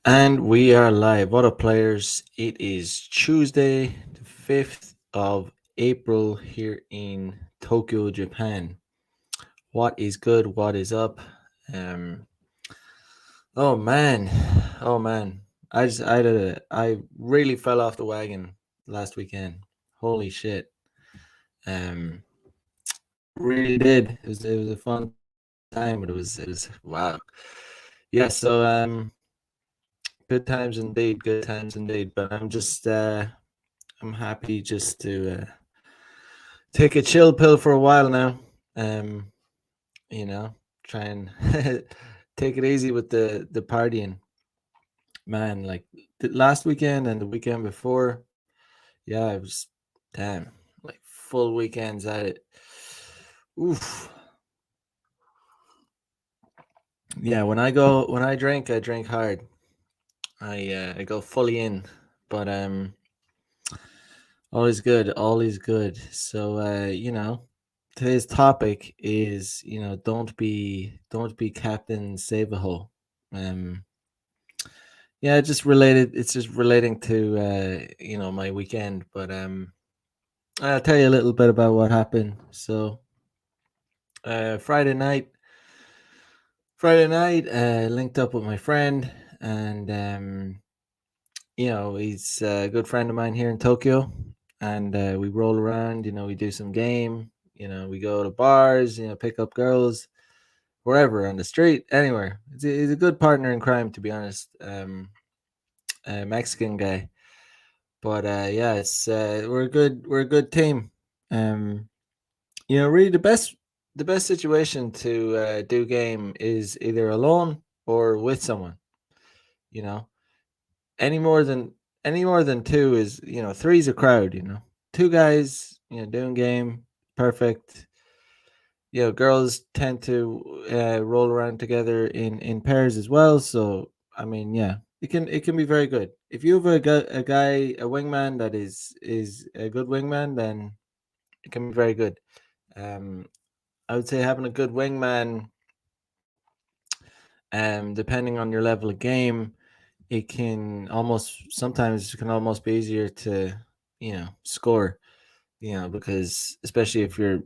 And we are live. What up, players? It is Tuesday, the 5th of April here in Tokyo, Japan. What is good? What is up? Um, oh man, oh man. I really fell off the wagon last weekend. Holy shit. Um, really did. It was a fun time, but it was wow. Yeah. Good times indeed. Good times indeed. But I'm happy just to take a chill pill for a while now. Um, try and take it easy with the partying, man. Like the last weekend and the weekend before, yeah, it was damn like full weekends at it. Oof. Yeah, when I drink hard. I go fully in, but all is good. All is good. So today's topic is don't be Captain Save a Hole. Um, yeah, just related. It's just relating to my weekend. But I'll tell you a little bit about what happened. So Friday night, linked up with my friend, and he's a good friend of mine here in Tokyo, and we roll around. We do some game. We go to bars. Pick up girls wherever on the street, anywhere. He's a good partner in crime, to be honest. A Mexican guy, but yeah, it's we're a good team. Um, really the best situation to do game is either alone or with someone. You know, any more than any more than two is three's a crowd. Two guys doing game perfect. Girls tend to roll around together in pairs as well. So I mean, yeah, it can be very good if you have a wingman that is a good wingman. Then it can be very good. Um, I would say having a good wingman, depending on your level of game, it can almost be easier to score. Because especially if you're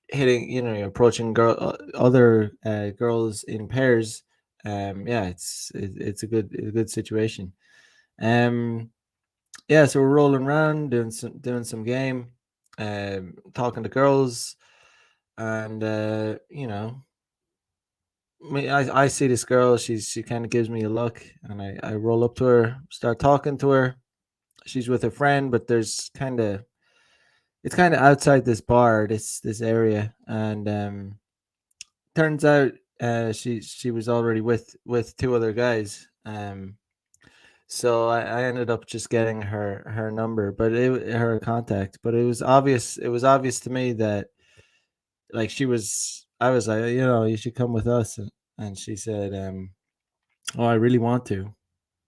hitting, you're approaching other girls in pairs. Yeah, it's a good situation. Um, yeah, so we're rolling around doing some game, talking to girls, and I see this girl. She kind of gives me a look, and I roll up to her, start talking to her. She's with a friend, but it's kind of outside this bar, this area, and turns out she was already with two other guys. So I ended up just getting her number, but her contact. But it was obvious to me that like I was like, you should come with us, and she said, oh, I really want to.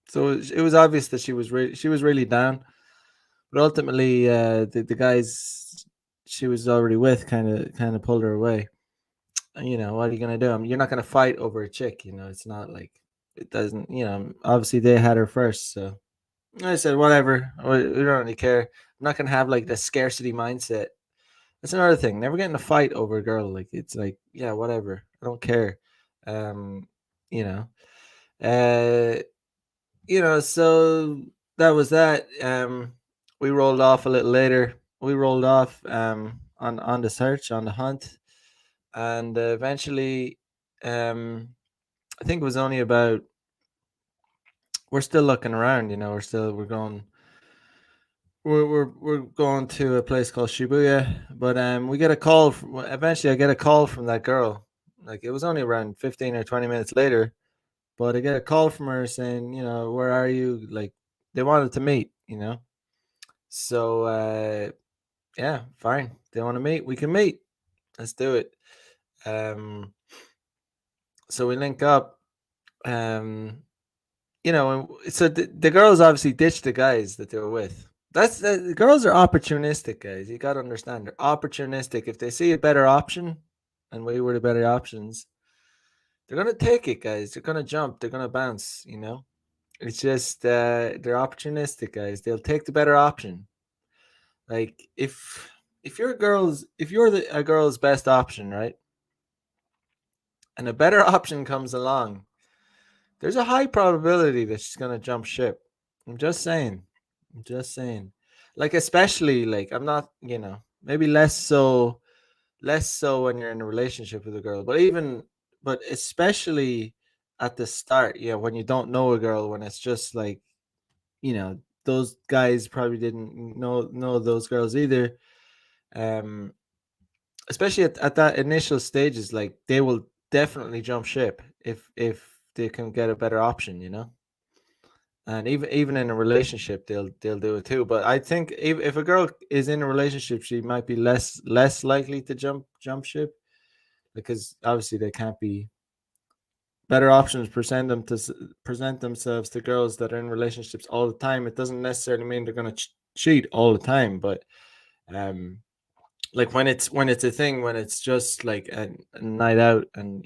So it was obvious that she was really down, but ultimately the guys she was already with kind of pulled her away. What are you gonna do? You're not gonna fight over a chick. It's not like it doesn't. Obviously they had her first, so I said whatever. We don't really care. I'm not gonna have like the scarcity mindset. That's another thing. Never get in a fight over a girl. Like it's like yeah, whatever. I don't care. Um, you know. Uh, So that was that. We rolled off a little later. We rolled off on the search on the hunt, and eventually, um, I think it was only about. We're still looking around. We're going to a place called Shibuya, but we get a call. Eventually, I get a call from that girl. Like it was only around 15 or 20 minutes later, but I get a call from her saying, where are you? Like they wanted to meet. So yeah, fine. They want to meet. We can meet. Let's do it. Um, so we link up. Um, so the girls obviously ditched the guys that they were with. The girls are opportunistic, guys. You got to understand, they're opportunistic. If they see a better option, and we were the better options, they're gonna take it, guys. They're gonna jump. They're gonna bounce. It's just they're opportunistic guys. They'll take the better option. Like if you're a girl's best option, right? And a better option comes along, there's a high probability that she's gonna jump ship. I'm just saying. I'm just saying. Like especially like I'm not, maybe less so when you're in a relationship with a girl, but especially at the start, when you don't know a girl, when it's just like, you know, those guys probably didn't know those girls either. Um Especially at that initial stages, like they will definitely jump ship if they can get a better option, and even in a relationship they'll do it too. But I think if a girl is in a relationship, she might be less likely to jump ship, because obviously they can't be better options present themselves to girls that are in relationships all the time. It doesn't necessarily mean they're going to cheat all the time, but um like when it's a thing, when it's just like a night out, and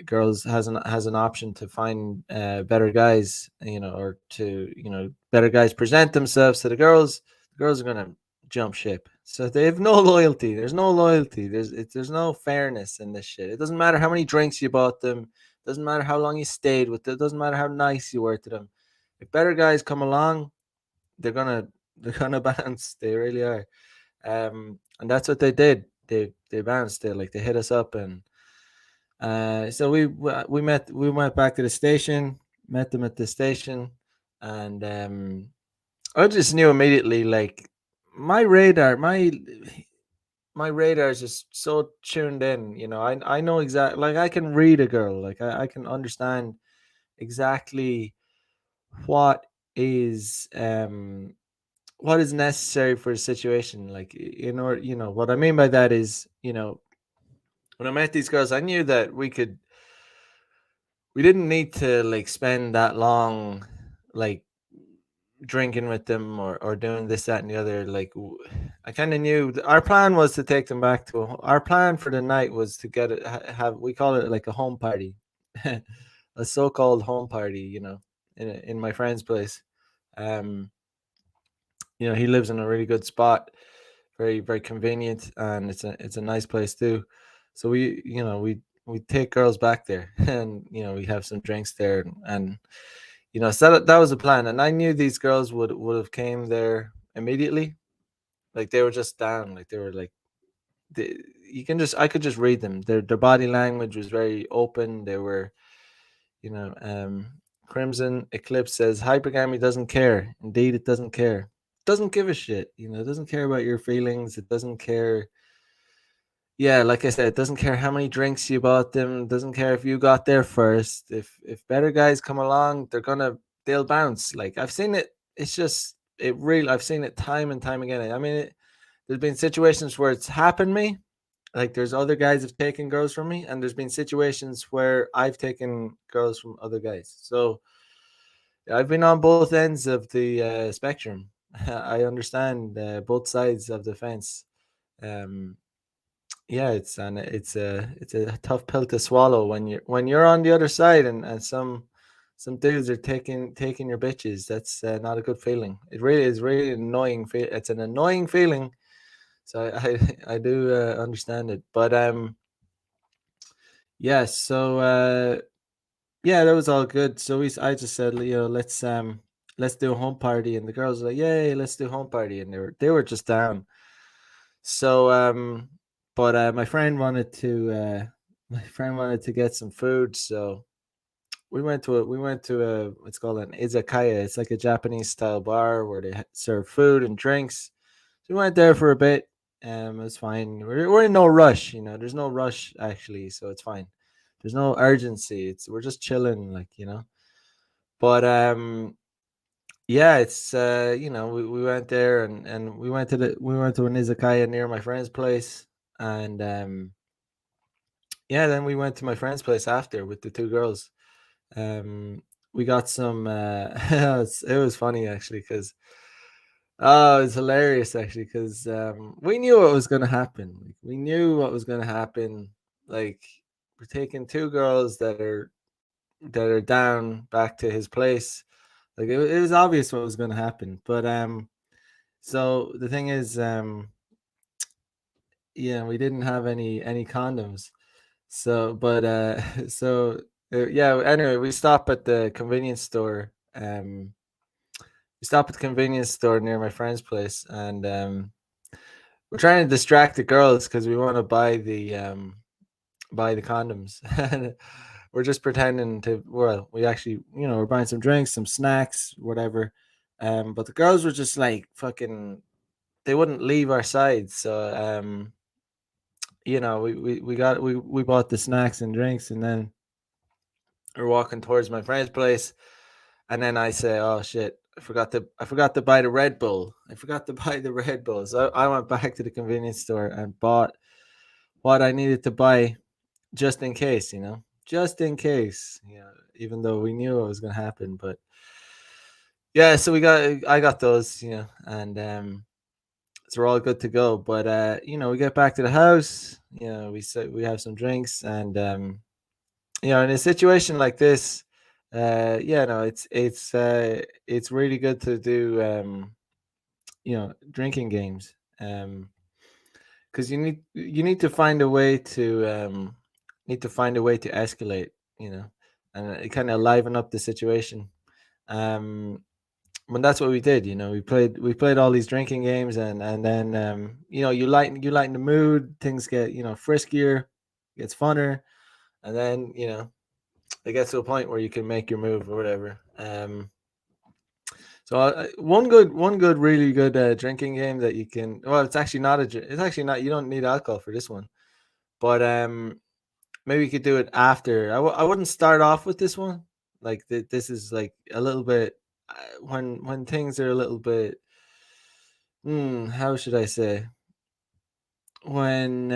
girls has an option to find better guys, or to better guys present themselves to the girls are gonna jump ship. So they have no loyalty. There's no loyalty. There's no fairness in this shit. It doesn't matter how many drinks you bought them. Doesn't matter how long you stayed with them. It doesn't matter how nice you were to them. If better guys come along, they're gonna bounce. They really are. And that's what they did. They bounced. They hit us up, and so we went back to the station, met them at the station, and I just knew immediately, like, my radar, my radar is just so tuned in. I know exactly, like, I can read a girl, like I can understand exactly what is necessary for a situation. Like, what I mean by that is, when I met these girls, I knew that we didn't need to like spend that long, like, drinking with them, or doing this, that, and the other. Like, I kind of knew our plan was to take them back to our plan for the night was to get it, have, we call it like a home party, a so-called home party, in my friend's place. Um, he lives in a really good spot, very very convenient, and it's a nice place too. So we take girls back there, and we have some drinks there, and so that was the plan. And I knew these girls would have came there immediately. Like, they were just down, like they were like, I could just read them. Their body language was very open. They were, you know um Crimson Eclipse says hypergamy doesn't care. Indeed, it doesn't care. Doesn't give a shit. It doesn't care about your feelings. It doesn't care. Yeah, like I said, it doesn't care how many drinks you bought them. Doesn't care if you got there first. If better guys come along, they'll bounce. Like, I've seen it. It's just it really. I've seen it time and time again. I mean, there's been situations where it's happened to me. Like, there's other guys have taken girls from me, and there's been situations where I've taken girls from other guys. So I've been on both ends of the spectrum. I understand both sides of the fence. Um, yeah, it's a tough pill to swallow when you're on the other side, and some dudes are taking your bitches. That's not a good feeling. It really is really annoying. It's an annoying feeling. So I do understand it, but yeah. So yeah, that was all good. So I just said, let's do a home party, and the girls were like, yay, let's do home party, and they were just down. So but my friend wanted to get some food, so we went to a it's called an izakaya. It's like a Japanese style bar where they serve food and drinks. So we went there for a bit. It's fine. We're in no rush, There's no rush actually, so it's fine. There's no urgency. We're just chilling, like, But yeah, it's we went there, and we went to an izakaya near my friend's place, and yeah, then we went to my friend's place after with the two girls. We got some it was funny actually, because it's hilarious actually, because we knew what was going to happen. Like, we knew what was going to happen. Like, we're taking two girls that are that are down back to his place. Like it was obvious what was going to happen. But so the thing is, yeah, we didn't have any condoms. So, but yeah. Anyway, we stop at the convenience store. We stop at the convenience store near my friend's place, and we're trying to distract the girls because we want to buy the condoms. And we're just pretending to. Well, we actually, we're buying some drinks, some snacks, whatever. But the girls were just like fucking. They wouldn't leave our side, so we bought the snacks and drinks, and then we're walking towards my friend's place, and then I say, "Oh shit, I forgot to buy the Red Bull. I forgot to buy the Red Bull." So I went back to the convenience store and bought what I needed to buy just in case, just in case, even though we knew it was going to happen. But yeah, so I got those, and so we're all good to go. But we get back to the house, we have some drinks, and in a situation like this, yeah, no, it's really good to do, drinking games, because you need to find a way to escalate, and it kind of liven up the situation. Um, when that's what we did, we played all these drinking games, and then you lighten the mood, things get friskier, gets funner, and then it gets to a point where you can make your move or whatever. So one good, really good drinking game that you can. Well, it's actually not it's actually not. You don't need alcohol for this one, but maybe you could do it after. I wouldn't start off with this one. Like this is like a little bit when things are a little bit. How should I say? When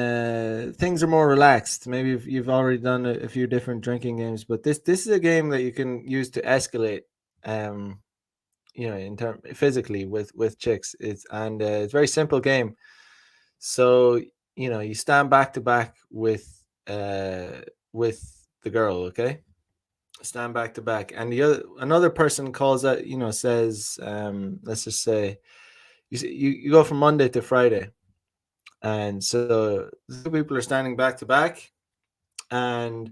things are more relaxed, maybe if you've already done a few different drinking games, but this is a game that you can use to escalate. Um, in term physically with chicks. It's a very simple game. So you stand back to back with the girl. Okay, stand back to back, and another person calls out. Says, let's just say you go from Monday to Friday, and so the two people are standing back to back, and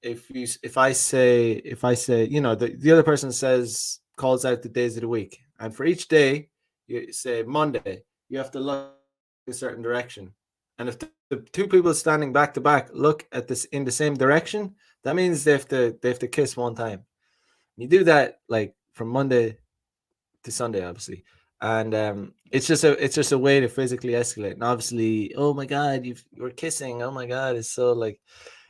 if I say the other person says calls out the days of the week, and for each day you say Monday, you have to look a certain direction, and if the two people standing back to back look at this in the same direction, that means they have to kiss one time. You do that like from Monday to Sunday, obviously. And it's just a way to physically escalate. And obviously, oh my god, you're kissing. Oh my god, it's so like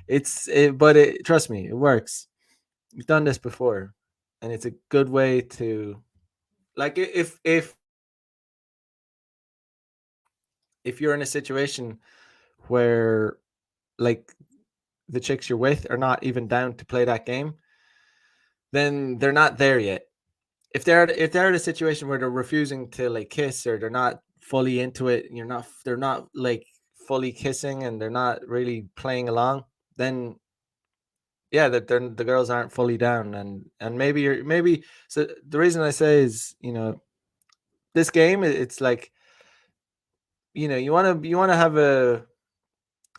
but trust me, it works. We've done this before, and it's a good way to, like, if you're in a situation where, like, the chicks you're with are not even down to play that game, then they're not there yet. If they're in a situation where they're refusing to like kiss, or they're not fully into it, and they're not like fully kissing, and they're not really playing along, then yeah, that the girls aren't fully down, and maybe. So the reason I say is, this game, it's like, you want to have a,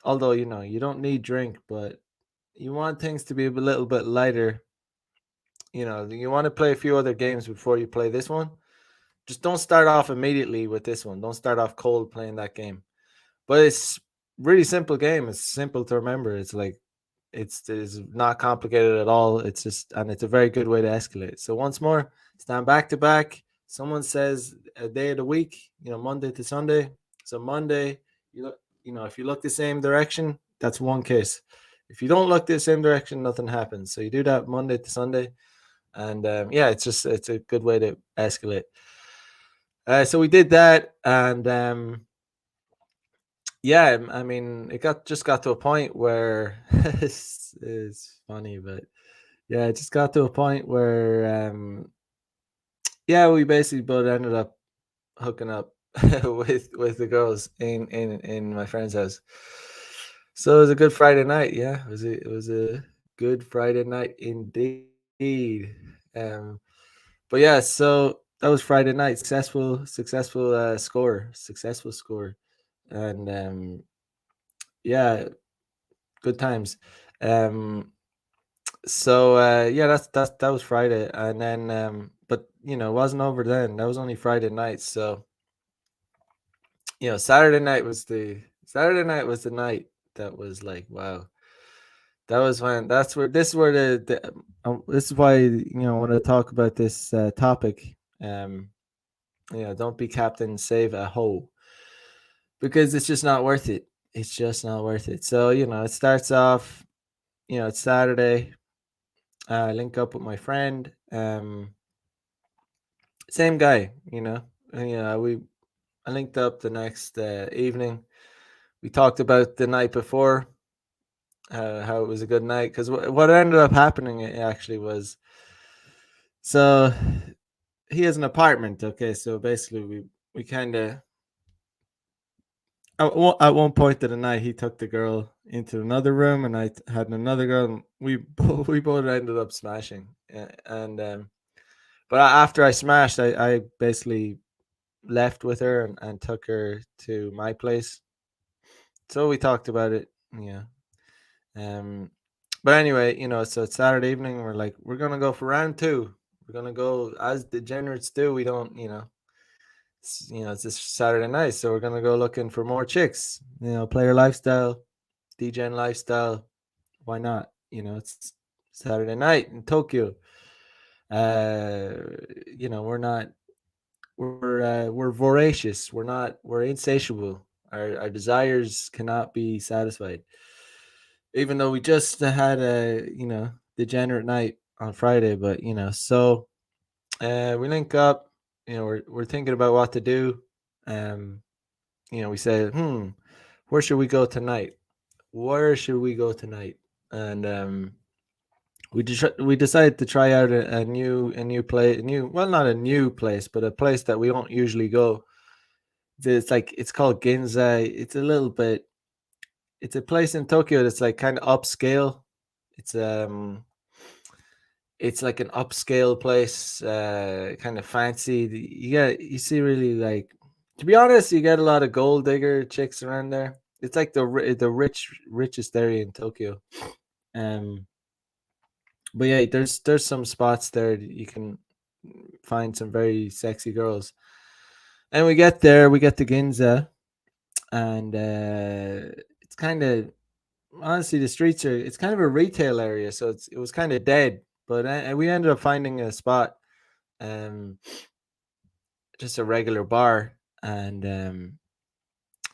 although you don't need drink, but you want things to be a little bit lighter. You want to play a few other games before you play this one. Just don't start off immediately with this one. Don't start off cold playing that game. But it's really simple game. It's simple to remember. It's like it's not complicated at all. It's a very good way to escalate. So once more, stand back to back. Someone says a day of the week, Monday to Sunday. So Monday, if you look the same direction, that's one kiss. If you don't look the same direction, nothing happens. So you do that Monday to Sunday, and yeah, it's a good way to escalate. So we did that, and yeah, I mean, it got to a point where it's funny, but yeah, it just got to a point where yeah, we basically both ended up hooking up with the girls in my friend's house. So it was a good Friday night. Yeah, it was a Good Friday night indeed. But yeah, so that was Friday night. Successful successful score, and yeah, good times. Um, yeah, that was Friday, and then but it wasn't over then. That was only Friday night. So Saturday night was the night that was like wow. That was when this is where this is why I want to talk about this topic. Don't be captain, save a hoe, because it's just not worth it. It's just not worth it. So it starts off. It's Saturday. I link up with my friend. Same guy. And, I linked up the next evening. We talked about the night before, how it was a good night. Because what ended up happening actually was, so he has an apartment. Okay, so basically we kind of at one point of the night he took the girl into another room, and I had another girl, and we both ended up smashing. And but after I smashed, I basically left with her and took her to my place. So we talked about it. Yeah. Um. But anyway, so it's Saturday evening. We're like, we're gonna go for round two. We're gonna go as degenerates do. We don't, it's this Saturday night, so we're gonna go looking for more chicks. Player lifestyle, DJing lifestyle. Why not? It's Saturday night in Tokyo. Uh, we're not we're voracious. We're insatiable. Our desires cannot be satisfied. Even though we just had a degenerate night on Friday, but so we link up. We're thinking about what to do. Um, we say, where should we go tonight? Where should we go tonight? And we decided to try out a new place, not a new place, but a place that we don't usually go. It's called Ginza. It's a place in Tokyo that's like kind of upscale. It's um it's like an upscale place, kind of fancy. You see really, like, to be honest, you get a lot of gold digger chicks around there. It's like the richest area in Tokyo. Um, but yeah, there's some spots there that you can find some very sexy girls. And we get there, we get to Ginza, and it's kind of, honestly, the streets are, it's kind of a retail area, so it was kind of dead. But we ended up finding a spot, um, just a regular bar, and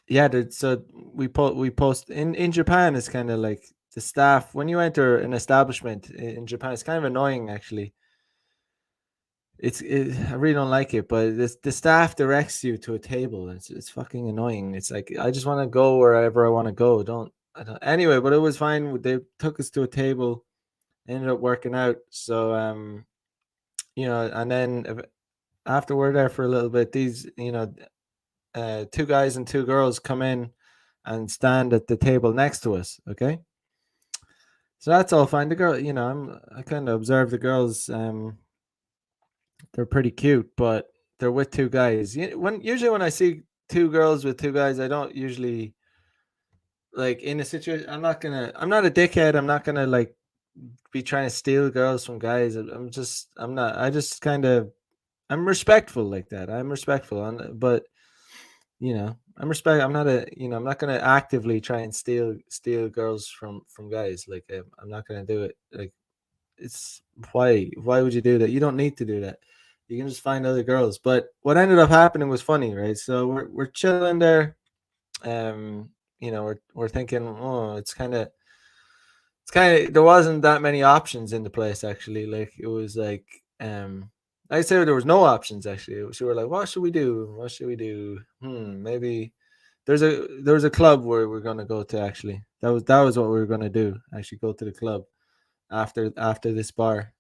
yeah, so we post in Japan. It's kind of like the staff when you enter an establishment in Japan. It's kind of annoying, actually. I really don't like it, but the staff directs you to a table. It's fucking annoying. It's like, I just want to go wherever I want to go. I don't anyway. But it was fine. They took us to a table, ended up working out. So and then after we're there for a little bit, these two guys and two girls come in and stand at the table next to us. Okay, so that's all fine. The girl, I kind of observe the girls. They're pretty cute, but they're with two guys. Usually when I see two girls with two guys, I don't usually, like, in a situation. I'm not a dickhead. I'm not gonna, like, be trying to steal girls from guys. I'm not. I just kind of, I'm respectful like that. I'm respectful, but I'm not I'm not gonna actively try and steal girls from guys. Like, I'm not gonna do it. Like, it's why would you do that? You don't need to do that. You can just find other girls. But what ended up happening was funny, right? So we're chilling there. We're thinking, oh, it's kind of there wasn't that many options in the place, actually. Like, it was like, I'd say there was no options, actually. So we're like, what should we do? What should we do? Maybe there was a club where we're gonna go to, actually. That was what we were gonna do. Actually, go to the club after this bar.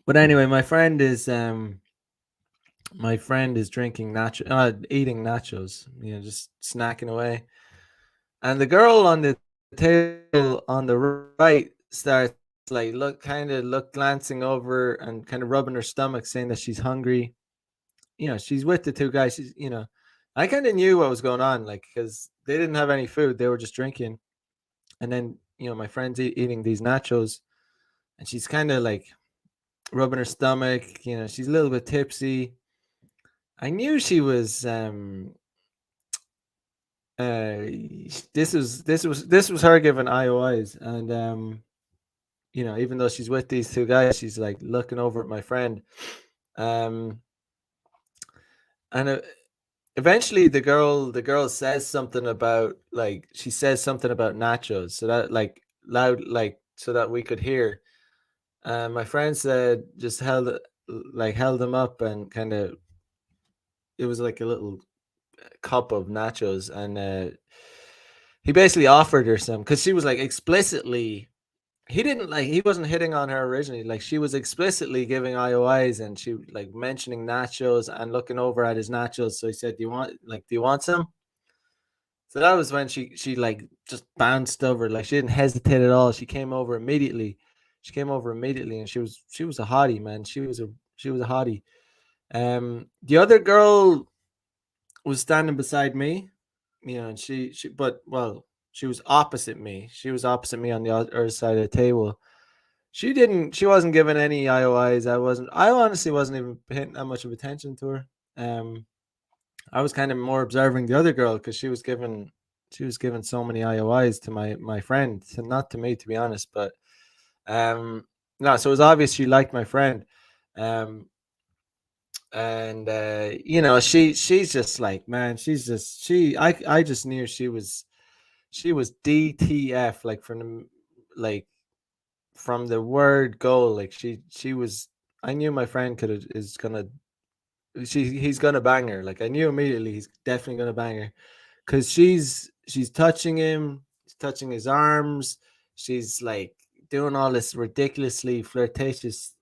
But anyway, my friend is drinking eating nachos, just snacking away. And the girl on the table on the right starts like look glancing over and kind of rubbing her stomach, saying that she's hungry. She's with the two guys. I kind of knew what was going on, like, because they didn't have any food; they were just drinking. And then my friend's eating these nachos, and she's kind of like rubbing her stomach. She's a little bit tipsy. I knew she was. This was her giving IOIs, and even though she's with these two guys, she's like looking over at my friend. Um, and eventually the girl says something about, like, she says something about nachos, so that, like, loud, like, so that we could hear. My friend said, just held them up, and kind of, it was like a little cup of nachos, and he basically offered her some, because she was like explicitly, he wasn't hitting on her originally, like, she was explicitly giving IOIs, and she, like, mentioning nachos and looking over at his nachos. So he said, do you want some? So that was when she like just bounced over, like, she didn't hesitate at all. She came over immediately, and she was a hottie, man. She was a hottie. The other girl was standing beside me, and she but well, she was opposite me. She was opposite me on the other side of the table. She wasn't giving any IOIs. I honestly wasn't even paying that much of attention to her. Um I was kind of more observing the other girl, because she was giving so many IOIs to my friend, not to me, to be honest. But no, so it was obvious she liked my friend. Um and she's just like, man, she's just she I just knew she was DTF, like, from the word go. Like, she was. I knew my friend could is gonna he's gonna bang her. Like, I knew immediately he's definitely gonna bang her, because she's touching him, she's touching his arms, she's like doing all this ridiculously these flirtatious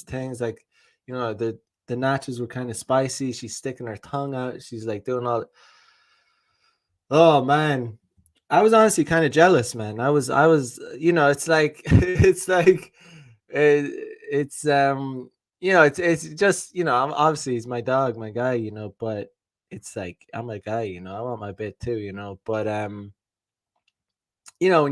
things, like, the nachos were kind of spicy. She's sticking her tongue out. She's like doing all. Oh man, I was honestly kind of jealous, man. I was, it's like, it's like, it's it's just, obviously he's my dog, my guy, but it's like, I'm a guy, I want my bit too, but when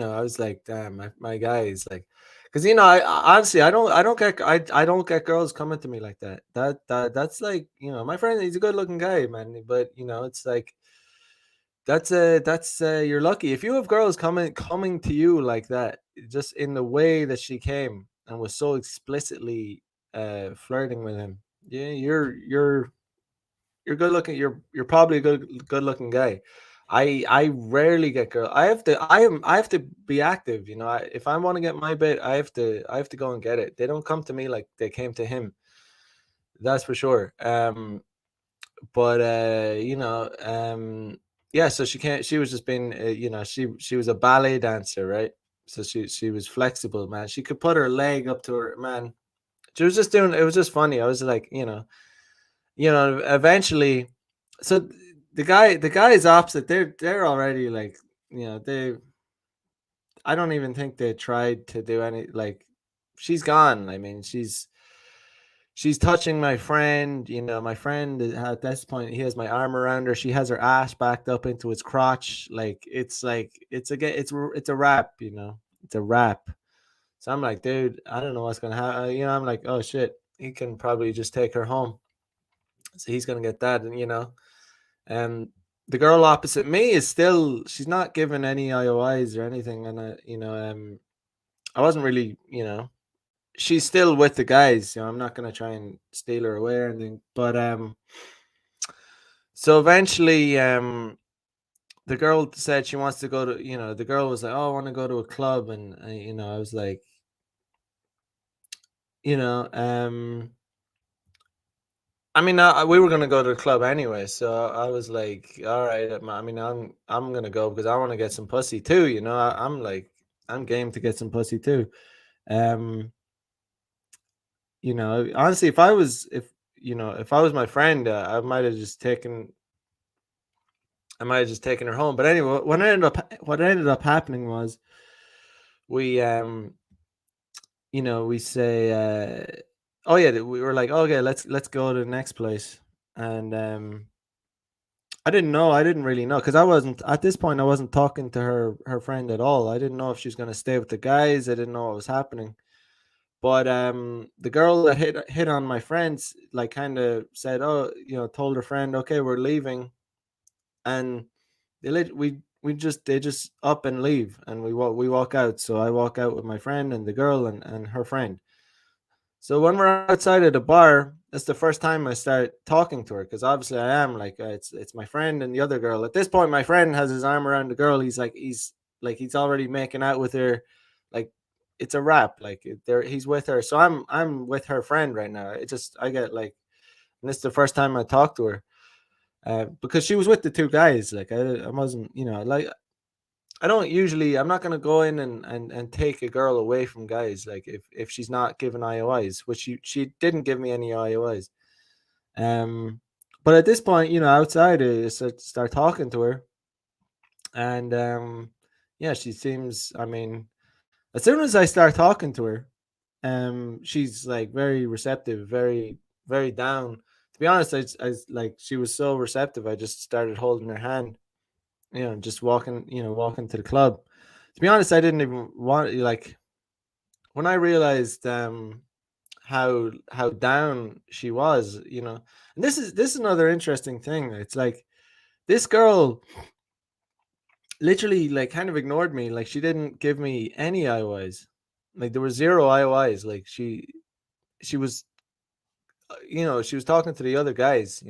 I was like, damn, my guy is like, because honestly, I don't get girls coming to me like that. That's like, my friend, he's a good looking guy, man, but it's like, you're lucky if you have girls coming to you like that, just in the way that she came and was so explicitly flirting with him. Yeah, you're good looking. You're probably a good looking guy. I rarely get girl. I have to be active. If I want to get my bit, I have to go and get it. They don't come to me like they came to him. That's for sure. But yeah, so she was just being, she was a ballet dancer, right? So she was flexible, man. She could put her leg up to her, man. She was just doing, it was just funny. I was like, eventually, so the guy is opposite. They're already like, they I don't even think they tried to do any, like, she's gone. I mean, she's touching my friend. My friend at this point, he has my arm around her. She has her ass backed up into his crotch. Like, it's a wrap. It's a wrap. So I'm like, dude, I don't know what's gonna happen. I'm like, oh shit, he can probably just take her home. So he's gonna get that, and the girl opposite me is still. She's not giving any IOIs or anything, and I wasn't really, she's still with the guys. I'm not gonna try and steal her away or anything. But so eventually, the girl said she wants to go to. The girl was like, "Oh, I want to go to a club," and I was like, you know, I mean, we were gonna go to the club anyway, so I was like, "All right." I mean, I'm gonna go because I want to get some pussy too. I'm like, I'm game to get some pussy too. Um, honestly, if I was my friend, I might have just taken I might have just taken her home. But anyway, what ended up happening was we we say oh yeah, we were like, okay, let's go to the next place. And I didn't really know, because I wasn't at this point. I wasn't talking to her friend at all. I didn't know if she was going to stay with the guys. I didn't know what was happening. But the girl that hit on my friends, like, kind of said, oh, told her friend, okay, we're leaving. And we just they just up and leave, and we walk out. So I walk out with my friend and the girl and her friend. So when we're outside of the bar, that's the first time I start talking to her, because obviously I am like, it's my friend and the other girl. At this point, my friend has his arm around the girl. He's already making out with her, like it's a wrap. Like he's with her, so I'm with her friend right now. I get like, and this is the first time I talked to her, because she was with the two guys. Like I wasn't, like, I don't usually. I'm not gonna go in and take a girl away from guys. Like if she's not given IOIs, which she didn't give me any IOIs. Um, but at this point, outside, I start talking to her, and yeah, she seems. I mean, as soon as I start talking to her, she's like very receptive, very very down. To be honest, like, she was so receptive. I just started holding her hand, just walking to the club. To be honest, I didn't even want, like, when I realized how down she was, and this is another interesting thing. It's like this girl literally, like, kind of ignored me. Like, she didn't give me any IOIs. Like, there were zero IOIs. Like, she was she was talking to the other guys,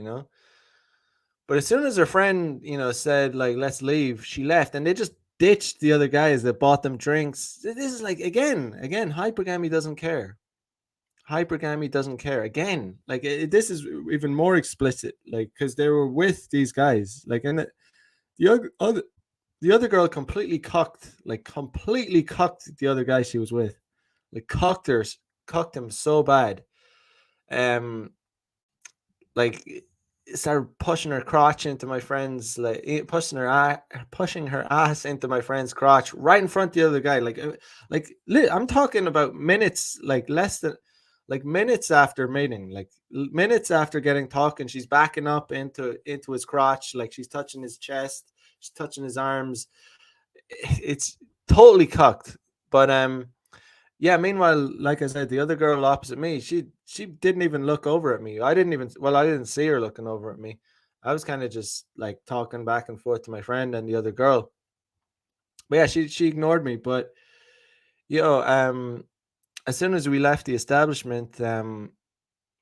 but as soon as her friend, said, like, let's leave, she left, and they just ditched the other guys that bought them drinks. This is like, again, hypergamy doesn't care. Hypergamy doesn't care. Again, like, this is even more explicit, like, because they were with these guys, like, and the other girl completely cucked the other guy she was with, like, cucked him so bad. Um, like, started pushing her crotch into my friend's, like, pushing her ass into my friend's crotch right in front of the other guy. I'm talking about minutes, like less than, like, minutes after mating, like minutes after getting talking, she's backing up into his crotch, like she's touching his chest, she's touching his arms. It's totally cocked. But yeah, meanwhile, like I said, the other girl opposite me, she didn't even look over at me. I didn't see her looking over at me. I was kind of just like talking back and forth to my friend and the other girl. But yeah, she ignored me. But you know, um, as soon as we left the establishment, yeah,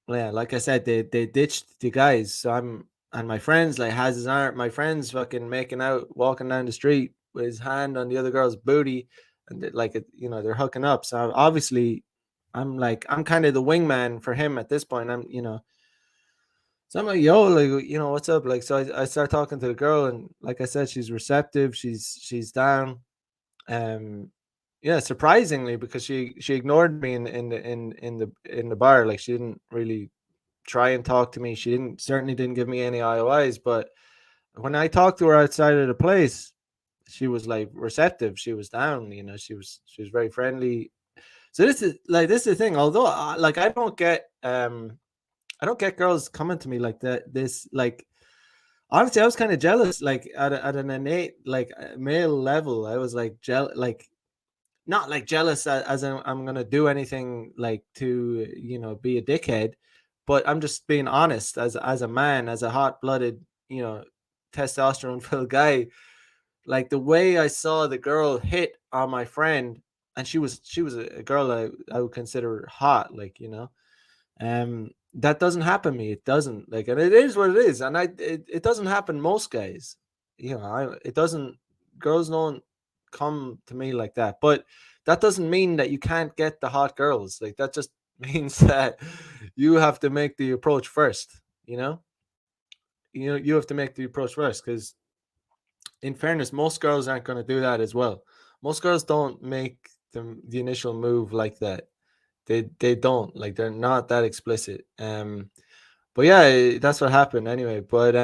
like I said, they ditched the guys. So and my friend's like has his arm. My friend's fucking making out, walking down the street with his hand on the other girl's booty, and they're hooking up. So obviously, I'm kind of the wingman for him at this point. So I'm like, yo, like, what's up? Like, so I start talking to the girl, and like I said, she's receptive. She's down. Um, yeah, surprisingly, because she ignored me in the bar. Like, she didn't really try and talk to me. She certainly didn't give me any IOIs. But when I talked to her outside of the place, she was like receptive. She was down. She was very friendly. So this is the thing. Although like I don't get girls coming to me like that. This, like, honestly, I was kind of jealous. Like at an innate, like, male level, I was like like, not like jealous as I'm gonna do anything like to be a dickhead, but I'm just being honest as a man, as a hot blooded, testosterone filled guy. Like, the way I saw the girl hit on my friend, and she was a girl I would consider hot, like, that doesn't happen to me. It doesn't, like, and it is what it is, and it doesn't happen most guys. It doesn't. Girls don't come to me like that, but that doesn't mean that you can't get the hot girls. Like, that just means that you have to make the approach first. You have to make the approach first, because in fairness, most girls aren't going to do that as well. Most girls don't make the initial move like that. They don't, like, they're not that explicit. But yeah, that's what happened anyway. But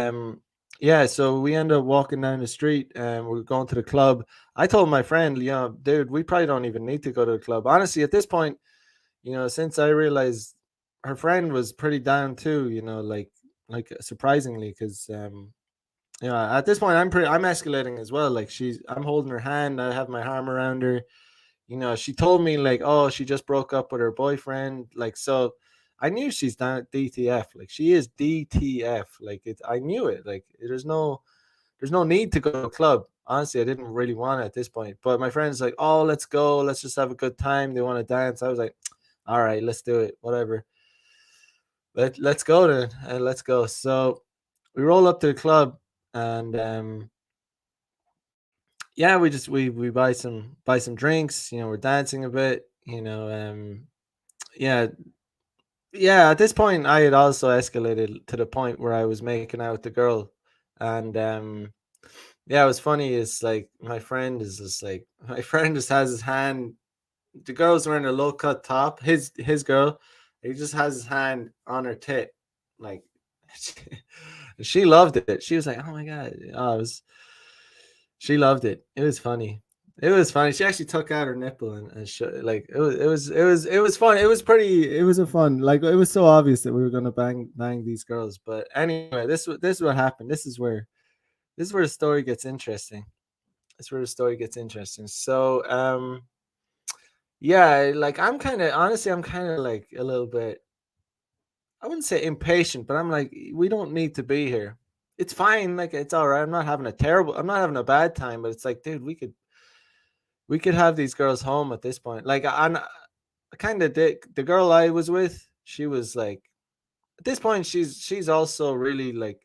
Yeah, so we end up walking down the street and we're going to the club. I told my friend, dude, we probably don't even need to go to the club. Honestly, at this point, since I realized her friend was pretty down too, like surprisingly, because at this point I'm escalating as well. Like I'm holding her hand, I have my arm around her. She told me like, oh, she just broke up with her boyfriend. Like, so I knew she's down at DTF. Like, she is DTF. Like, I knew it. Like, there's no need to go to a club. Honestly, I didn't really want it at this point. But my friends like, oh, let's go. Let's just have a good time. They want to dance. I was like, all right, let's do it. Whatever. Let's go then. And let's go. So we roll up to the club and yeah, we buy some drinks. We're dancing a bit. Yeah, yeah. At this point, I had also escalated to the point where I was making out with the girl, and yeah, it was funny. It's like my friend is just like my friend just has his hand. The girl's wearing a low cut top. His girl, he just has his hand on her tit, like she loved it. She was like, "Oh my god!" Oh, she loved it. It was funny. It was funny. She actually took out her nipple and like it was fun. It was pretty. It was a fun. Like it was so obvious that we were gonna bang these girls. But anyway, this is what happened. This is where the story gets interesting. That's where the story gets interesting. So yeah, like I'm kind of like a little bit, I wouldn't say impatient, but I'm like, we don't need to be here. It's fine, like it's all right. I'm not having a bad time, but it's like, dude, we could have these girls home at this point. Like I kind of did. The girl I was with, she was like, at this point, she's also really like,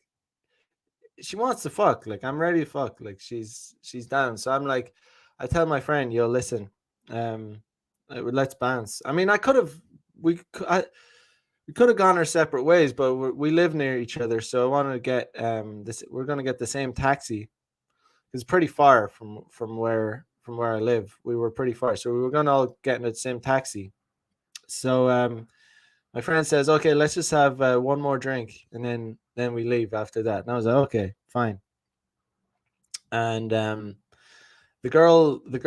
she wants to fuck. Like I'm ready to fuck. Like she's down. So I'm like, I tell my friend, yo, listen, um, let's bounce. I mean, I could have, we could have gone our separate ways, but we live near each other, so I wanted to get this. We're gonna get the same taxi. It's pretty far from where I live. We were pretty far, so we were gonna all get in the same taxi. So my friend says, "Okay, let's just have one more drink, and then we leave after that." And I was like, "Okay, fine." And the girl we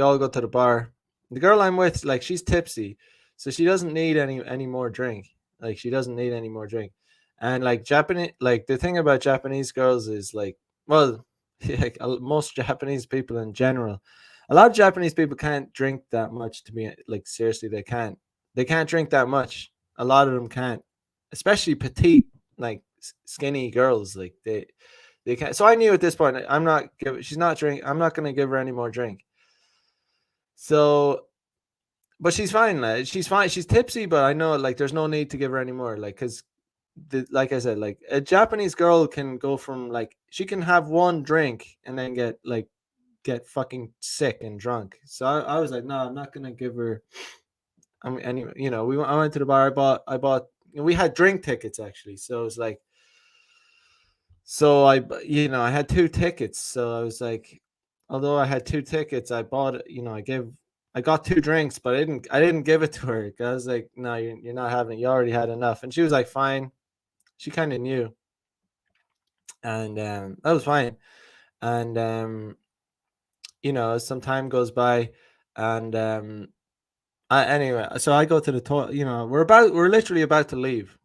all go to the bar. The girl I'm with, like, she's tipsy, so she doesn't need any more drink. Like, she doesn't need any more drink. And like Japanese, like, the thing about Japanese girls is like, well, like most Japanese people in general, a lot of Japanese people can't drink that much. To be like, seriously, they can't drink that much. A lot of them can't, especially petite, like skinny girls. Like they can't. So I knew at this point, she's not drink. I'm not going to give her any more drink. So, but she's fine. She's fine. She's tipsy, but I know, like, there's no need to give her any more. Like, because like I said, like, a Japanese girl can go from, like, she can have one drink and then get fucking sick and drunk. So I was like, no, I'm not gonna give her. I mean, anyway, I went to the bar. I bought. We had drink tickets actually, so it was like, so I had two tickets. So I was like, although I had two tickets, I bought, I got two drinks, but I didn't give it to her. 'Cause I was like, no, you're not having it. You already had enough. And she was like, fine. She kind of knew. And that was fine. And as some time goes by, and anyway, so I go to the toilet. We're literally about to leave.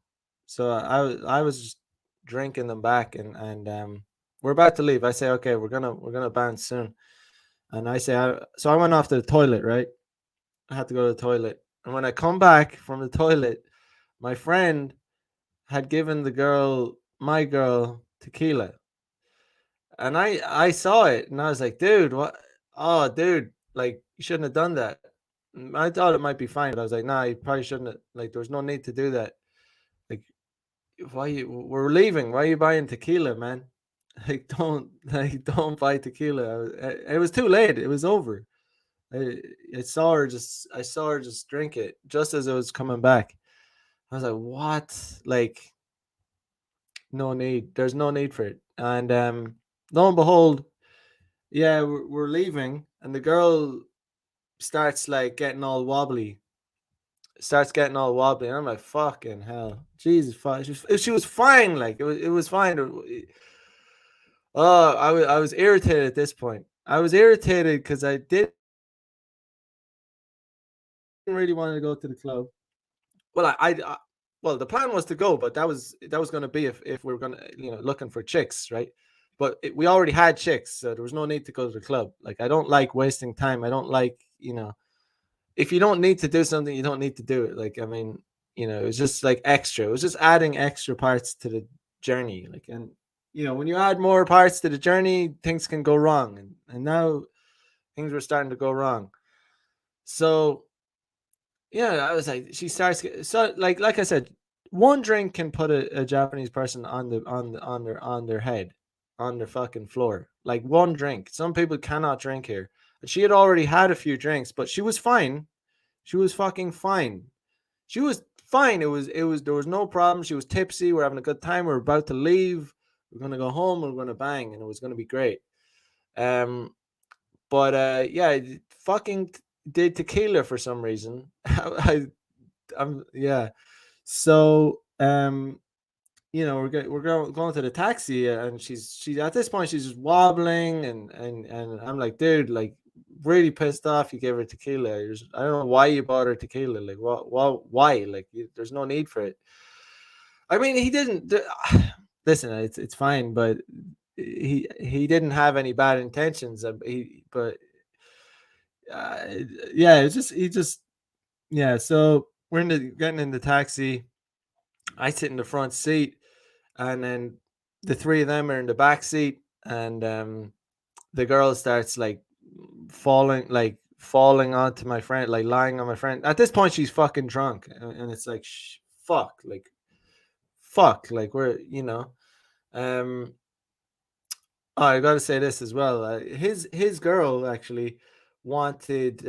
So I was just drinking them back, and we're about to leave. I say, okay, we're gonna bounce soon. And I say, so I went off to the toilet, right? I had to go to the toilet, and when I come back from the toilet, my friend had given my girl, tequila, and I saw it, and I was like, dude, what? Oh, dude, like, you shouldn't have done that. I thought it might be fine, but I was like, nah, you probably shouldn't have. Like, there was no need to do that. Like, we're leaving. Why are you buying tequila, man? Don't buy tequila. It was too late. It was over. I, I saw her just drink it just as it was coming back. I was like, what? Like, no need. There's no need for it. And lo and behold, yeah, we're leaving, and the girl starts like getting all wobbly. starts getting all wobbly. And I'm like, fucking hell, Jesus, fuck. She was fine. Like it was fine. Oh, I was irritated at this point. I was irritated because I didn't really want to go to the club. Well, well, the plan was to go, but that was going to be if we were going to looking for chicks, right? But we already had chicks, so there was no need to go to the club. Like I don't like wasting time. I don't like if you don't need to do something, you don't need to do it. Like I mean, it was just like extra. It was just adding extra parts to the journey. Like and when you add more parts to the journey, things can go wrong, and now things were starting to go wrong. So yeah, I was like, she starts so like I said, one drink can put a Japanese person on their head, on their fucking floor. Like one drink. Some people cannot drink here. And she had already had a few drinks, but she was fine. She was fucking fine. She was fine. It was there was no problem. She was tipsy. We're having a good time. We're about to leave. We're gonna go home. We're gonna bang, and it was gonna be great. Um, but yeah, fucking did tequila for some reason. Yeah. So we're going to the taxi, and she's at this point she's just wobbling, and I'm like, dude, like really pissed off. You gave her tequila. I don't know why you bought her tequila. Like, what, why? Like, there's no need for it. I mean, he didn't. Listen, it's fine, but he didn't have any bad intentions. But uh, yeah, it's just he just yeah. So we're getting in the taxi. I sit in the front seat, and then the three of them are in the back seat, and the girl starts like falling onto my friend, like lying on my friend. At this point, she's fucking drunk, and it's like fuck, like um. Oh, I gotta say this as well. His girl actually wanted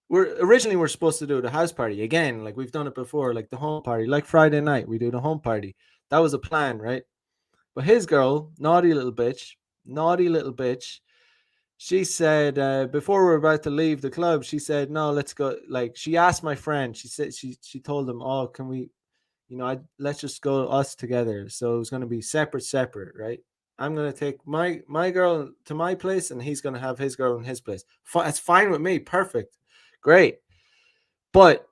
we're supposed to do the house party again, like we've done it before, like the home party, like Friday night we do the home party. That was a plan, right? But his girl, naughty little bitch, she said before we were about to leave the club, she said, "No, let's go." Like she asked my friend, she said she told him, "Oh, can we, let's just go us together." So it was going to be separate, right? I'm gonna take my girl to my place, and he's gonna have his girl in his place. It's fine with me, perfect, great. But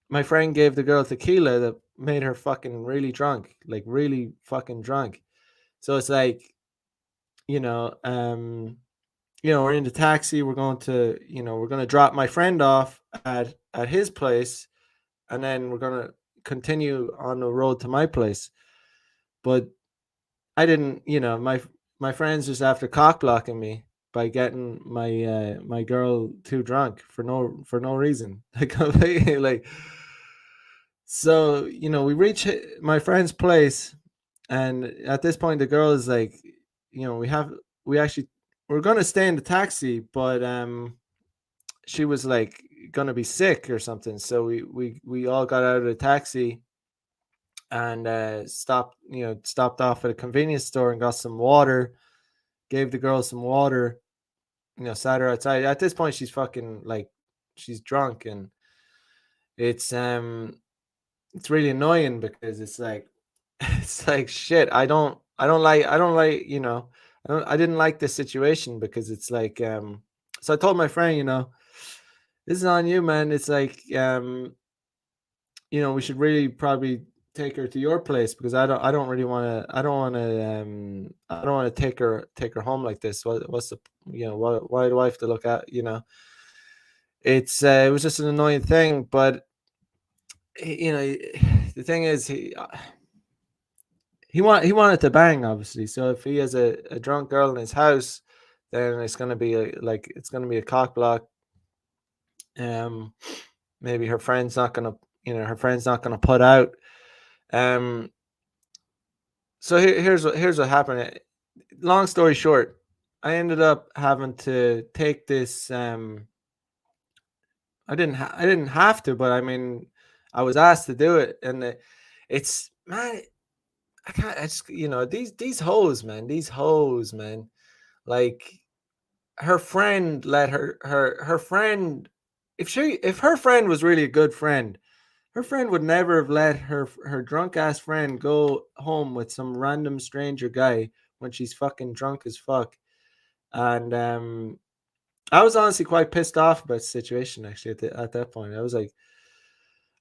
my friend gave the girl tequila that made her fucking really drunk, like really fucking drunk. So it's like, you know, um, we're in the taxi. We're going to drop my friend off at his place, and then we're gonna continue on the road to my place. But I didn't, my friends just after cock blocking me by getting my girl too drunk for no reason. Like so, we reach my friend's place, and at this point, the girl is like, we actually we're gonna stay in the taxi, but she was like gonna be sick or something. So we all got out of the taxi and stopped off at a convenience store and got some water. Gave the girl some water. Sat her outside. At this point, she's fucking like she's drunk, and it's um it's really annoying because it's like it's like shit. I didn't like this situation because it's like so I told my friend, this is on you, man. It's like we should really probably take her to your place because I don't really want to I don't want to take her home like this. What's the why do I have to look at it's it was just an annoying thing, but the thing is he wanted to bang, obviously. So if he has a drunk girl in his house, then it's gonna be a cock block. Um, maybe her friend's not gonna put out. Um, so here's what happened. Long story short, I ended up having to take this. I didn't have to, but I mean, I was asked to do it, and it's man, I can't. I just these hoes, man. Like her friend let her friend. if her friend was really a good friend, her friend would never have let her drunk ass friend go home with some random stranger guy when she's fucking drunk as fuck. And I was honestly quite pissed off about the situation actually at that point. I was like,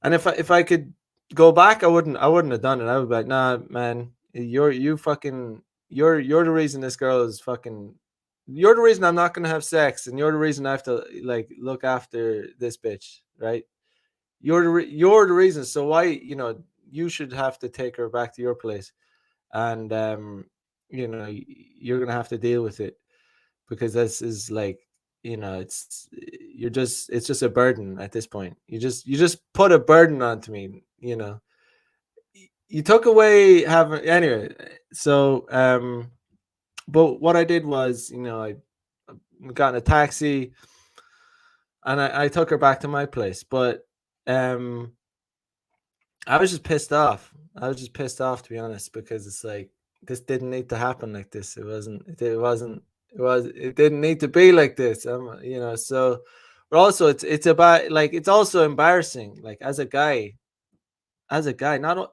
and if I could go back, I wouldn't have done it. I would be like, nah, man, you're the reason this girl is fucking. You're the reason I'm not gonna have sex, and you're the reason I have to like look after this bitch, right? You're the reason. So why you should have to take her back to your place, and you're gonna have to deal with it because this is like it's just a burden at this point. You just put a burden onto me. You took away having anyway. So but what I did was I got in a taxi and I took her back to my place, but um I was just pissed off. I was just pissed off to be honest because it's like this didn't need to happen like this. It didn't need to be like this. So but also it's about like it's also embarrassing like as a guy not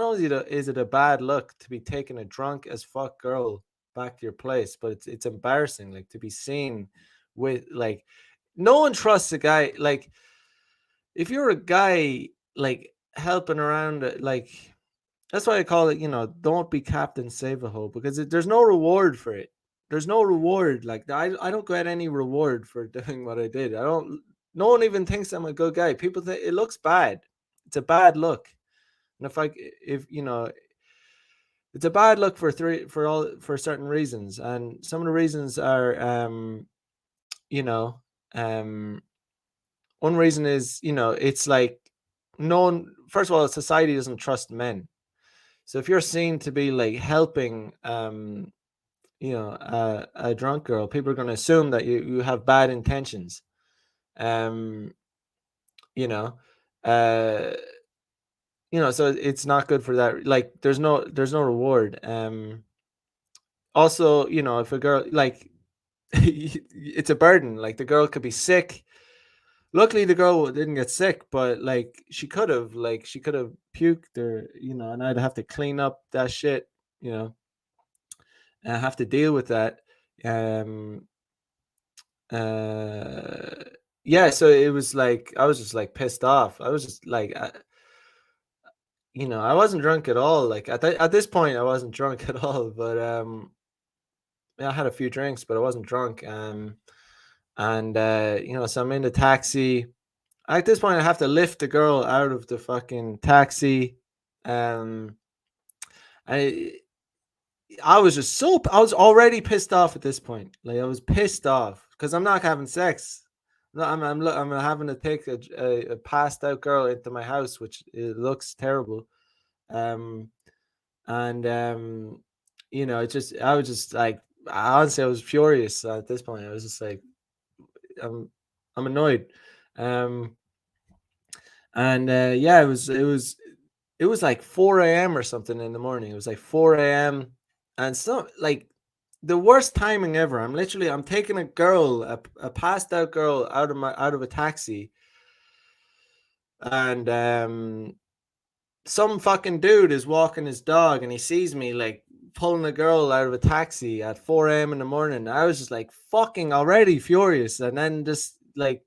only is it a bad look to be taking a drunk as fuck girl back to your place, but it's embarrassing like to be seen with like no one trusts a guy like if you're a guy like helping around like that's why I call it don't be captain save a hoe because there's no reward for it. There's no reward like I don't get any reward for doing what I did. I don't. No one even thinks I'm a good guy. People think it looks bad. It's a bad look. And if it's a bad look for certain reasons, and some of the reasons are you know um one reason is it's like no one. First of all, society doesn't trust men. So if you're seen to be like helping a drunk girl, people are going to assume that you have bad intentions. um you know uh so it's not good for that. Like there's no reward. Also, if a girl like it's a burden. Like the girl could be sick. Luckily the girl didn't get sick, but like she could have puked or and I'd have to clean up that shit, you know and I have to deal with that. um uh yeah, so it was like I was just like pissed off. I was just like I wasn't drunk at all. Like at this point I wasn't drunk at all, but yeah, I had a few drinks, but I wasn't drunk. And so I'm in the taxi. At this point I have to lift the girl out of the fucking taxi. um I I was already pissed off at this point. Like I was pissed off because I'm not having sex. No, I'm having to take a passed out girl into my house, which it looks terrible. Um, and it just I was just like honestly I was furious at this point. I was just like I'm I'm annoyed. Um, and yeah, it was like 4 a.m. or something in the morning. It was like 4 a.m. and so like the worst timing ever. I'm taking a girl, a passed out girl, out of a taxi, and some fucking dude is walking his dog, and he sees me like pulling a girl out of a taxi at 4 a.m. in the morning. I was just like fucking already furious, and then just like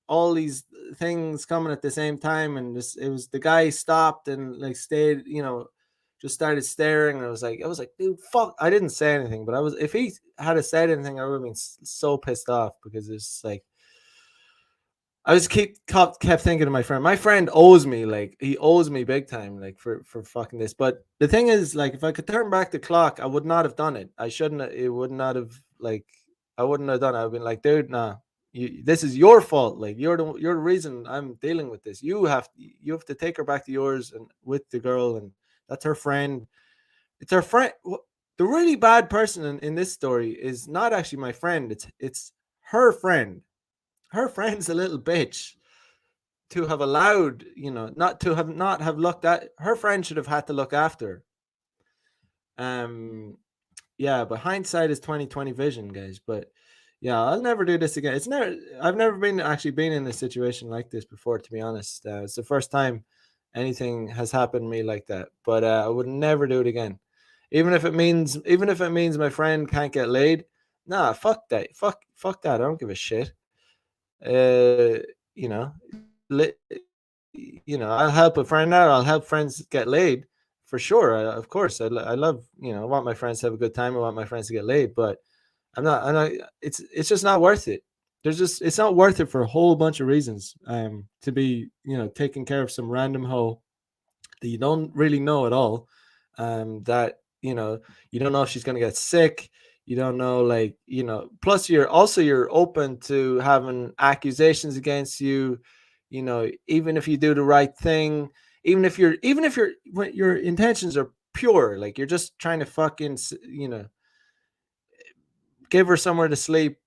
all these things coming at the same time, and just it was the guy stopped and like stayed, just started staring. And I was like, dude, fuck. I didn't say anything, but I was. If he had said anything, I would have been so pissed off because it's like I just kept thinking to my friend. My friend owes me, like he owes me big time, like for fucking this. But the thing is, like, if I could turn back the clock, I would not have done it. I shouldn't. It would not have like I wouldn't have done it. I've been like, dude, nah, this is your fault. Like you're the reason I'm dealing with this. You have to take her back to yours and with the girl, and that's her friend. It's her friend. The really bad person in this story is not actually my friend. It's her friend. Her friend's a little bitch to have allowed, not have looked at her friend should have had to look after her. Yeah, but hindsight is 2020 vision, guys. But Yeah, I'll never do this again. I've never been in a situation like this before, to be honest. It's the first time anything has happened to me like that. But I would never do it again. Even if it means my friend can't get laid. Nah, fuck that. Fuck that. I don't give a shit. Uh, you know, li- I'll help a friend out. I'll help friends get laid for sure. Of course, I love, I want my friends to have a good time. I want my friends to get laid, but I'm not. It's just not worth it. It's not worth it for a whole bunch of reasons. To be, taking care of some random hoe that you don't really know at all. That you don't know if she's gonna get sick. You don't know, like, plus you're open to having accusations against you. Even if you do the right thing, even if when your intentions are pure, like you're just trying to fucking give her somewhere to sleep.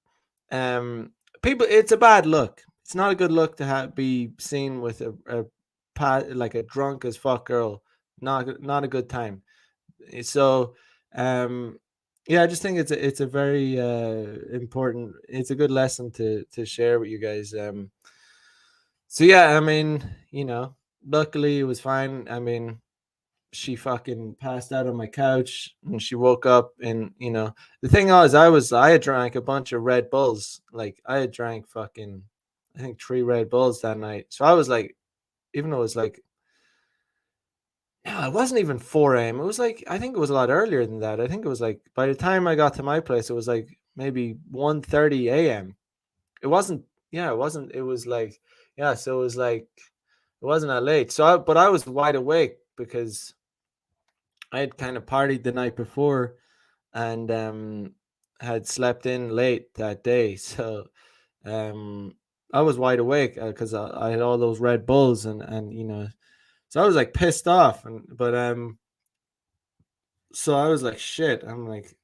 People, it's a bad look. It's not a good look to be seen with like a drunk as fuck girl. Not a good time. So, um, yeah, I just think it's a very important. It's a good lesson to share with you guys. So yeah, I mean, luckily it was fine. I mean, she fucking passed out on my couch and she woke up, and the thing was, I had drank a bunch of Red Bulls. Like, I had drank fucking, I think, 3 Red Bulls that night. So I was like, even though it was like, yeah, it wasn't even 4 a.m. It was like, I think it was a lot earlier than that. I think it was like, by the time I got to my place, it was like maybe 1:30 a.m. It wasn't, yeah, it wasn't, it was like, yeah, so it was like, it wasn't that late. But I was wide awake because I had kind of partied the night before, and had slept in late that day. So um, I was wide awake because I had all those Red Bulls, and so I was like pissed off, so I was like, shit. I'm like,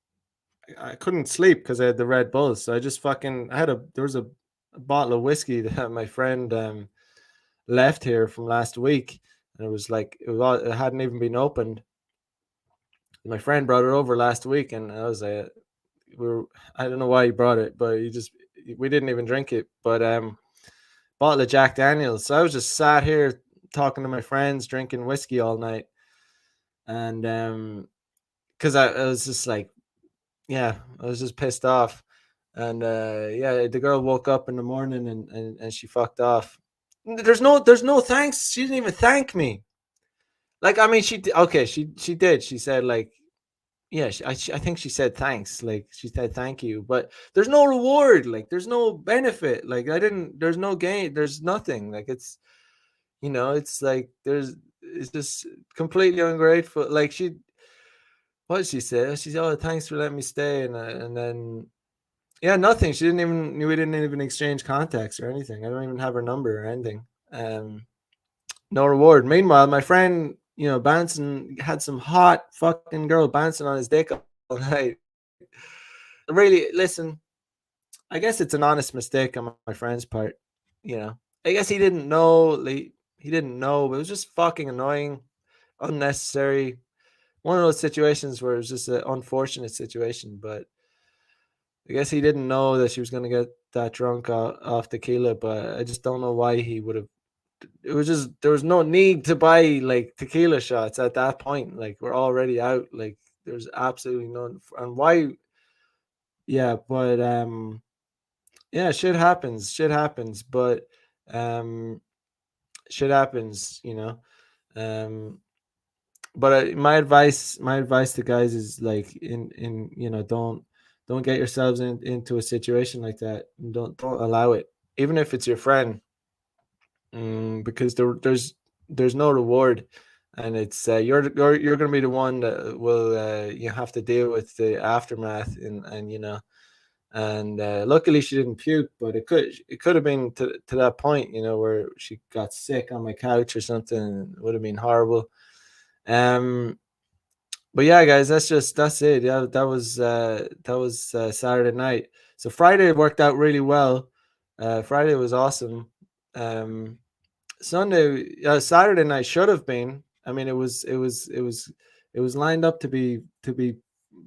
I couldn't sleep because I had the Red Bulls. So I just fucking, there was a bottle of whiskey that my friend left here from last week, and it was like, it hadn't even been opened. My friend brought it over last week, and I was like, I don't know why he brought it, but we didn't even drink it. But bottle of Jack Daniels. So I was just sat here talking to my friends, drinking whiskey all night, and because I was just like, yeah, I was just pissed off, and yeah, the girl woke up in the morning, and she fucked off. There's no thanks. She didn't even thank me. Like, I mean, okay, she did. She said, like, yeah, I think she said thanks. Like, she said thank you, but there's no reward. Like, there's no benefit. Like, I didn't. There's no gain. There's nothing. Like, it's like it's just completely ungrateful. Like, what did she say? She said, "Oh, thanks for letting me stay," and then, yeah, nothing. We didn't even exchange contacts or anything. I don't even have her number or anything. Um, no reward. Meanwhile, my friend, bouncing, had some hot fucking girl bouncing on his dick all night. Really, listen, I guess it's an honest mistake on my friend's part. I guess he didn't know. Like, he didn't know, but it was just fucking annoying, unnecessary. One of those situations where it was just an unfortunate situation, but I guess he didn't know that she was going to get that drunk off tequila. But I just don't know why he would have. It was just, there was no need to buy like tequila shots at that point. Like, we're already out. Like, there's absolutely none. And why? Yeah, but yeah, shit happens. Shit happens. But um, shit happens. Um, but my advice to guys is, like, in don't get yourselves into a situation like that. And don't allow it, even if it's your friend. Because there's no reward, and it's you're going to be the one that will you have to deal with the aftermath, and luckily she didn't puke, but it could have been to that point, where she got sick on my couch or something. It would have been horrible. um but yeah, guys, that's it. Yeah, that was Saturday night. So Friday worked out really well. Friday was awesome. Saturday night should have been. I mean, it was lined up to be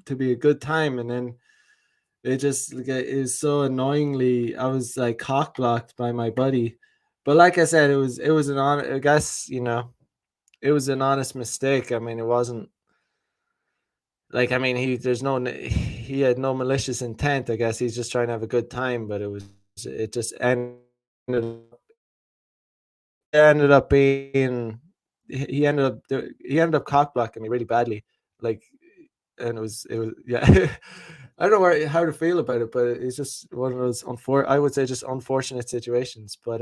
a good time, and then It just like, it was so annoyingly. I was like cock blocked by my buddy, but like I said, it was an on. I guess it was an honest mistake. I mean, it wasn't like I mean he had no malicious intent. I guess he's just trying to have a good time, but it just ended up being he ended up cock blocking me really badly, like, and it was yeah. I don't know how to feel about it, but it's just one of those I would say just unfortunate situations. But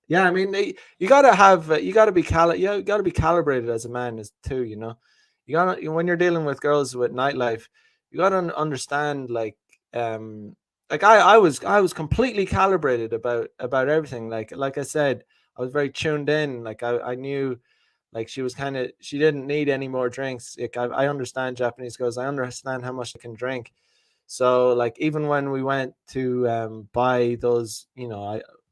yeah, I mean, you gotta have you gotta be you gotta be calibrated as a man as too. You gotta when you're dealing with girls with nightlife, you gotta understand um I was completely calibrated about everything. Like I said, I was very tuned in. Like I knew like she didn't need any more drinks. Like I understand Japanese girls. I understand how much they can drink. So like even when we went to buy those,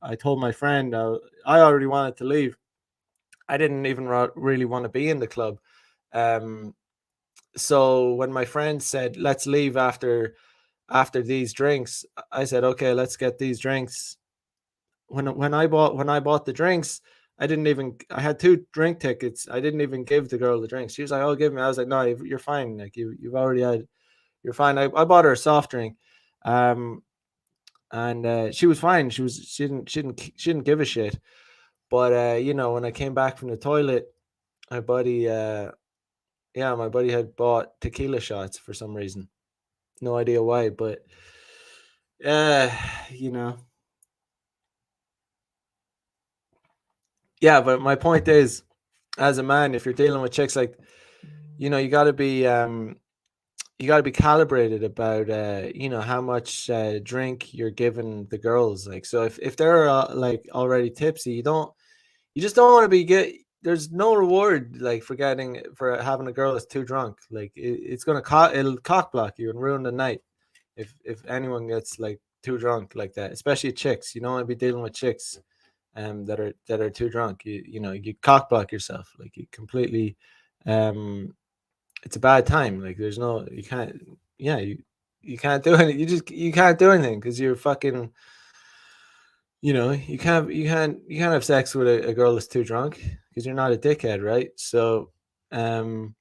I told my friend I already wanted to leave. I didn't even really want to be in the club. Um, so when my friend said, "Let's leave after these drinks," I said, "Okay, let's get these drinks." When I bought the drinks, I had two drink tickets. I didn't even give the girl the drinks. She was like, "Oh, give me." I was like, "No, you're fine. Like you've already had. You're fine." I bought her a soft drink. Um, and she was fine. She didn't give a shit. But when I came back from the toilet, my buddy, yeah, my buddy had bought tequila shots for some reason. No idea why, but uh, you know, yeah. But my point is, as a man, if you're dealing with chicks, like you got to be calibrated about how much drink you're giving the girls. Like, so if they're like already tipsy, you just don't want to be get. There's no reward like for having a girl that's too drunk. Like it's gonna it'll cock block you and ruin the night if anyone gets like too drunk like that, especially chicks. You don't want to be dealing with chicks that are too drunk. You cock block yourself. Like you completely um it's a bad time. Like there's no you can't yeah you can't do anything. You can't do anything because you're fucking you can't have sex with a girl that's too drunk because you're not a dickhead, right? So um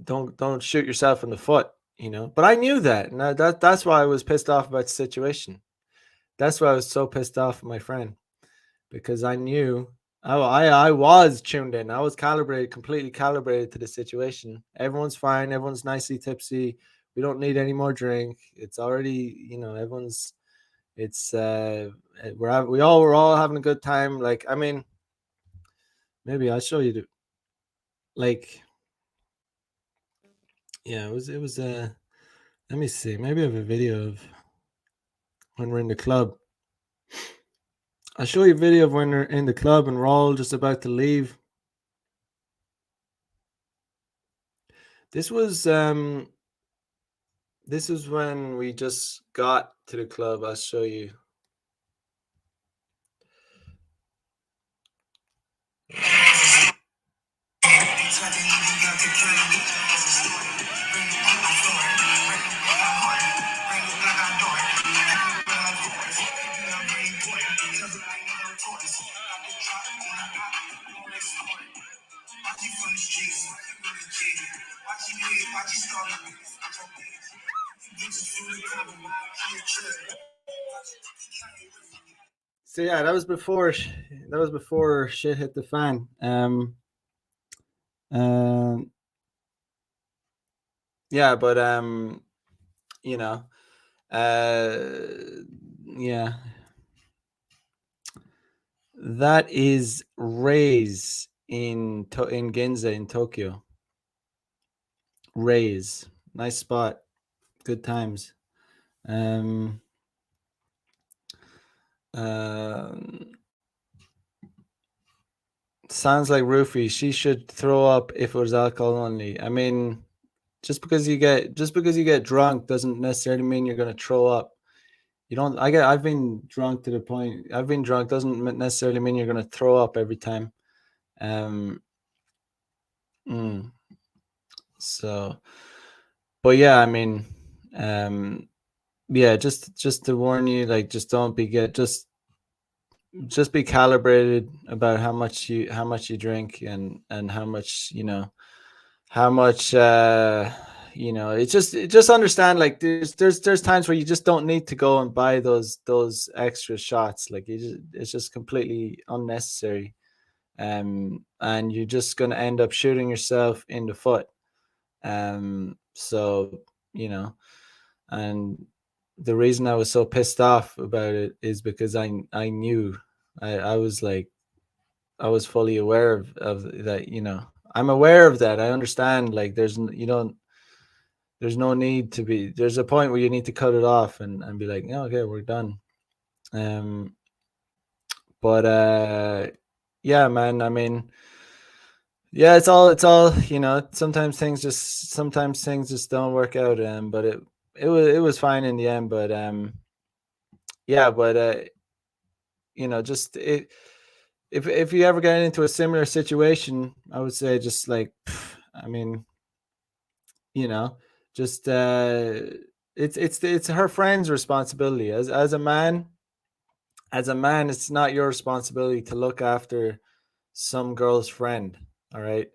don't shoot yourself in the foot. But I knew that, and that's why I was pissed off about the situation. That's why I was so pissed off at my friend, because I knew I was tuned in. I was completely calibrated to the situation. Everyone's fine. Everyone's nicely tipsy. We don't need any more drink. It's already, everyone's. It's we're all having a good time. Like, I mean, maybe I'll show you like, yeah, it was. Let me see. Maybe I have a video of when we're in the club. I'll show you a video of when we're in the club and we're all just about to leave. This was um this was when we just got to the club. I'll show you. So yeah, that was before shit hit the fan. Um, yeah, but you know, uh, yeah, that is Rays in Ginza in Tokyo. Rays, nice spot, good times. Um, um, Sounds like Roofy. She should throw up if it was alcohol only. I mean, just because you get drunk doesn't necessarily mean you're gonna throw up. You don't. I've been drunk to the point. I've been drunk doesn't necessarily mean you're gonna throw up every time. Um. mm, so, but yeah, I mean, um, Yeah, just to warn you, like, just don't be get just be calibrated about how much you drink, and how much, how much just understand, like, there's times where you just don't need to go and buy those extra shots, like, it's just completely unnecessary, and you're just going to end up shooting yourself in the foot. So, you know and the reason I was so pissed off about it is because I knew, I was like, I was fully aware of that. I'm aware of that. I understand. Like, you don't. There's no need to be. There's a point where you need to cut it off, and be like, "Yeah, okay, we're done." Um, but yeah, man. I mean, yeah, it's all. Sometimes things just don't work out. But it was fine in the end. But yeah, but just it. If you ever get into a similar situation, I would say, just like, I mean, you know, just it's her friend's responsibility. As a man, it's not your responsibility to look after some girl's friend. All right,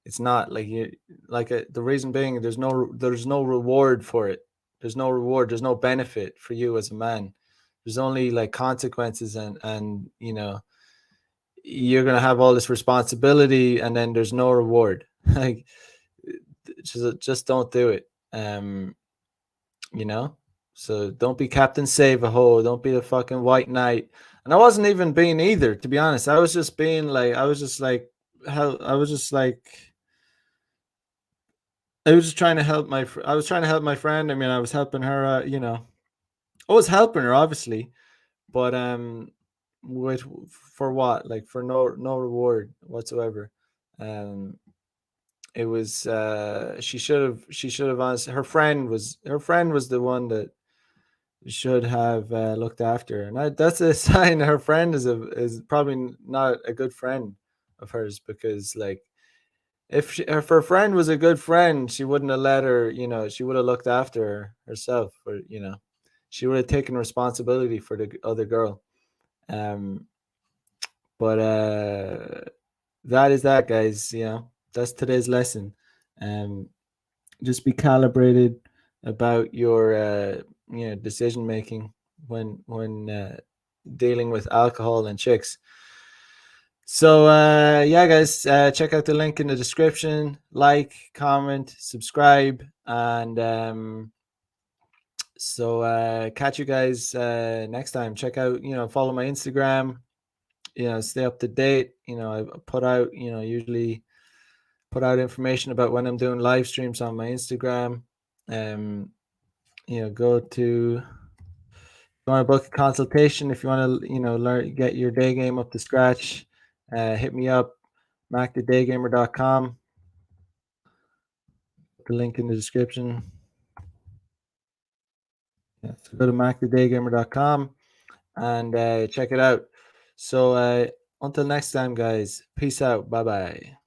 it's not like you like the reason being, there's no reward for it. There's no reward. There's no benefit for you as a man. There's only, like, consequences, and you're gonna have all this responsibility, and then there's no reward. Like, just don't do it. You know. So don't be Captain Save a Ho. Don't be the fucking White Knight. And I wasn't even being either, to be honest. I was just being like, I was just like, how I was just like, I was just trying to help I was trying to help my friend. I mean, I was helping her. I was helping her, obviously, but with for what? Like, for no reward whatsoever. Um, it was she should have honestly, her friend was the one that should have looked after her. And that's a sign her friend is probably not a good friend of hers, because, like, if her friend was a good friend, she wouldn't have let her. She would have looked after her herself, or she would have taken responsibility for the other girl. Um, but that is that, guys. That's today's lesson. Um, just be calibrated about your decision making when dealing with alcohol and chicks. So yeah, guys, check out the link in the description. Like, comment, subscribe, and so catch you guys next time. Check out, follow my Instagram. Stay up to date. I put out, usually put out information about when I'm doing live streams on my Instagram. Go to, you want to book a consultation, if you want to, get your day game up to scratch, hit me up, macthedaygamer.com. The link in the description. Yeah, so go to macthedaygamer.com and check it out. So until next time, guys, peace out. Bye bye.